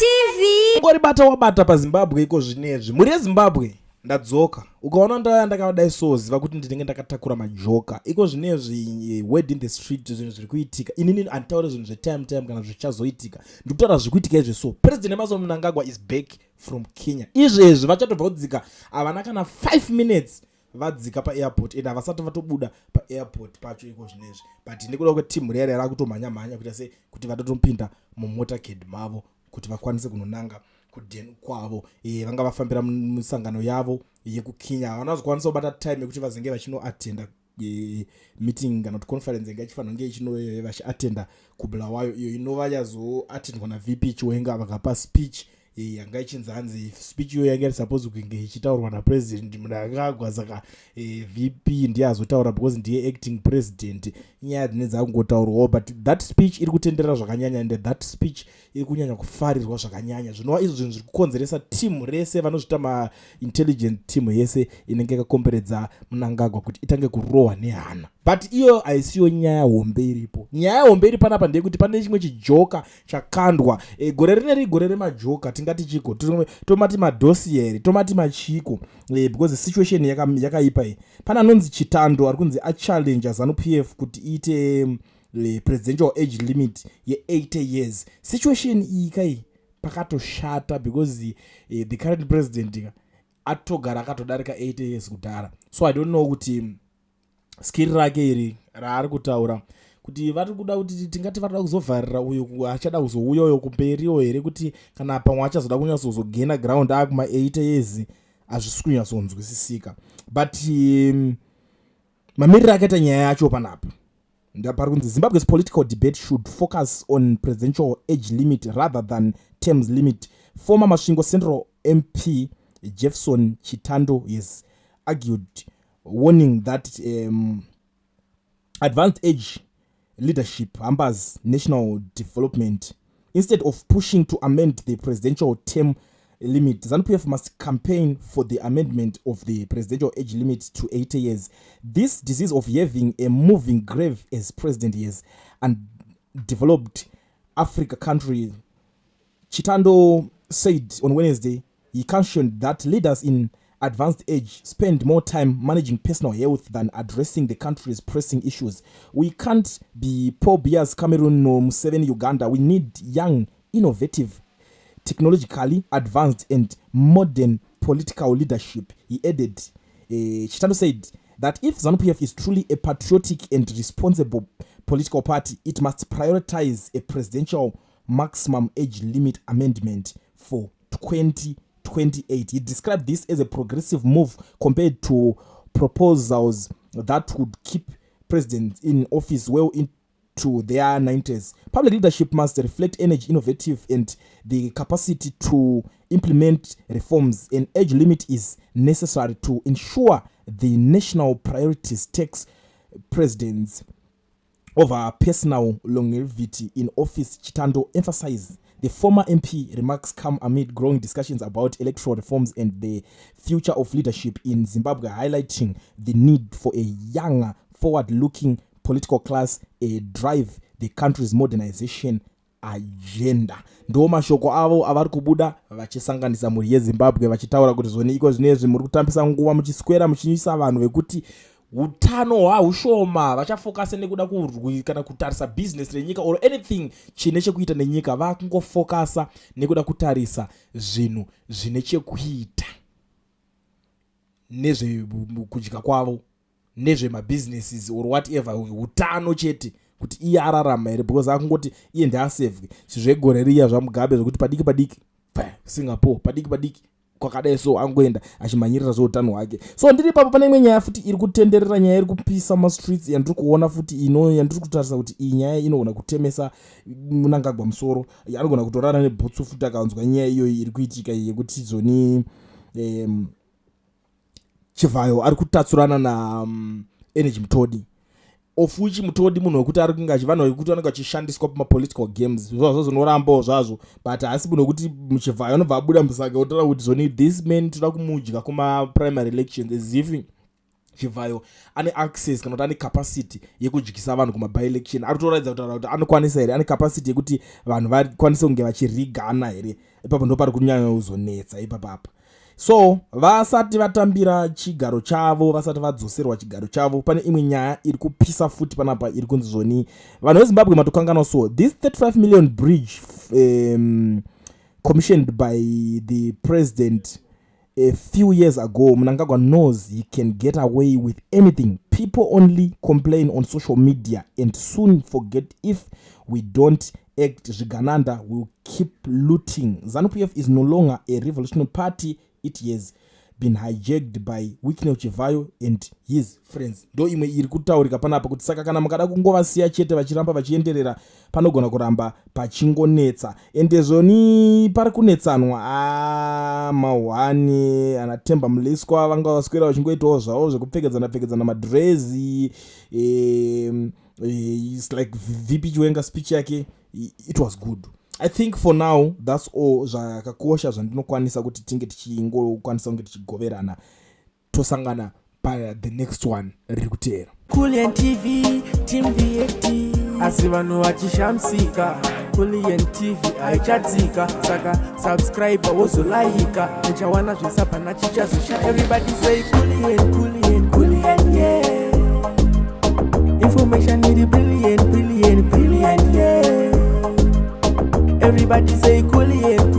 TV. Ngori bata wabata pa Zimbabwe iko zvinezvi. Muri Zimbabwe ndadzoka. Ukaona ndakadai soziva kuti ndinenge ndakatakura majoka. Iko zvinezvi word in the street zvinhu zviri kuitika. Inini anditaura zvinhu zvetime kana zvichazoitika. Ndikutaura zviri kuitika izvo so. President Emerson Mnangagwa is back from Kenya. Izvezvi vachatobva kudzika avana kana 5 minutes. Vadzika pa airport enda vasati vatobuda pa airport pacho iko zvinezvi but ndikuda kuti team rere rakutomhanya kuti ase kuti vatotopinda mumotorcade mavo kuti vakwanise kunonanga kudeni kwavo vanga vafambira musangano yavo yekukenya vanozokwanisa kubata time yekuti vazenge vachinoattenda meeting kana conference ingachifanira kunge ichino vachiattenda kubulawayo iyo inova yazoattendwa na VP Chiwenga vakapa speech yanga ichinzanzi speech yo yanga supposed kunge ichitaurwa na president Mnangagwa saka VP ndiye azotaura because ndiye acting president nyaya dzinedza kungotaurwa but that speech iri kutenderera zvakanyanya and that speech iri kunyanya kufarirwa zvakanyanya zvinova izvo zvinhu zviri kukonzeresa team rese vanozvita ma intelligent team yese inenge yakakomberedza Mnangagwa kuti itange kurohwa nehana but iyo haisiyo nyaya hombe iripo. Nyaya hombe iri panapa ndeyekuti pane chimwe chijoka chakandwa gore rineri gore remajoka tingati chiko tomati madosieri tomati machiko because the situation yakaipa pana anonzi Chitando ari kunzi achallenge Zanupf kuti iite presidential age limit ye 80 years. Situation iyi kai pakatoshata because the current president atogara akatodarika 80 years kudhara. So I don't know kuti skill rake iri raari kutaura kuti vari kuda kuti tingati varida kuzovharira uyo achada kuzouya uyo kumberiyo here kuti kana pamwe achazoda kunyatsozogaina ground akuma 80 years hazvisi kunyatsonzwisisika but mamiriro akaita nyaya yacho panapa ndapari kunzi Zimbabwe's political debate should focus on presidential age limit rather than terms limit. Former Masvingo Central MP Jefferson Chitando has argued, warning that advanced age leadership hampers national development. Instead of pushing to amend the presidential term limit, Zanupf must campaign for the amendment of the presidential age limit to 80 years. This disease of having a moving grave as president is and developed Africa country. Chitando said on Wednesday he cautioned that leaders in advanced age spend more time managing personal health than addressing the country's pressing issues. We can't be Paul Biya's Cameroon or Museveni Uganda. We need young, innovative, technologically advanced and modern political leadership, he added. Chitando said that if Zanupf is truly a patriotic and responsible political party, it must prioritize a presidential maximum age limit amendment for 2028. He described this as a progressive move compared to proposals that would keep presidents in office well into their 90s. Public leadership must reflect energy, innovative, and the capacity to implement reforms. An age limit is necessary to ensure the national priorities takes presidents over personal longevity in office. Chitando emphasized. The former MP remarks come amid growing discussions about electoral reforms and the future of leadership in Zimbabwe, highlighting the need for a younger, forward-looking political class, a drive the country's modernization agenda. Ndo mashoko avo avari kubuda vachisanganisa mhuri yeZimbabwe vachitaura kuti zvoni iko zvinezvi muri kutambisa nguva muchiswera muchinyisa vanhu vekuti utano hwaushoma vachafokasa nekuda kurwi kana kutarisa business renyika or anything chine chekuita nenyika vakungofokasa nekuda kutarisa zvinhu zvine chekuita nezvekudya kwavo nezvemabusinesses or whatever utano chete kuti iye ararama here because akungoti iye ndiasevwe zvegore riya zvamugabe zvokuti padiki padiki Singapore padiki kwakadai so angoenda achimhanyirira zveutano hwake. So ndiri papo pane imwe nyaya futi iri kutenderera, nyaya iri kupisa mastreets yandiri kuona futi yandiri kutarisa kuti iyi nyaya inogona kutemesa Mnangagwa musoro, anogona kutorara nebhutsu futi akawanzwa nyaya iyoyi iri kuitika yekuti zoni Chivayo ari kutatsurana na energy Mutodi. Of which Mutodi munhu wekuti ari kunga vanhu vekuti vanenge vachishandiswa pamapolitical games zvazvo zvinorambawo zvazvo but asi munhu wekuti Chivayo anobva abuda musaga otaura kuti zvoni this man toda kumudya kuma primary elections as if Chivayo ane access kana kuti ane capacity yekudyisa vanhu kuma by-election. Ari kutoratidza kuti anokwanisa here, ane capacity yekuti vanhu vakwanise kunge vachirigana here. Ipapo ndo pari kunyanya kuzonetsa ipapapa. So vasati vatambira chigaro chavo, vasati vadzoserwa chigaro chavo, pane imwe nyaya iri kupisa futi panapa iri kunzi zvoni vanhu veZimbabwe matokangana. So this 35 million bridge commissioned by the president a few years ago, Mnangagwa knows he can get away with anything. People only complain on social media and soon forget. If we don't act, Zvigananda will keep looting. Zanupf is no longer a revolutionary party. It has been hijacked by Weekend Chivayo and his friends. Ndo imwe iri kutaurika panapa kuti saka kana mukada kungovasiya chete vachiramba vachienderera panogona kuramba pachingonetsa. Ende zvoni pari kunetsanwa mahwani anatemba muleswa vanga vaswera vachingoitawo zvavo zvekupfekedzana madrezi. It's like VP Chiwenga speech yake, it was good. I think for now that's all zvakakosha zvandinokwanisa kuti tinge tichingokwanisa kunge tichigoverana. Tosangana pa the next one riri kuteera. Kulian TV Team VAT asi vanhu vachishamsika. Kulian TV haichadzika, saka subscribe wozolaika, uchawana zvisapana chichazosha. Everybody say Kulian yeah. Information is brilliant yeah. Everybody say Kulian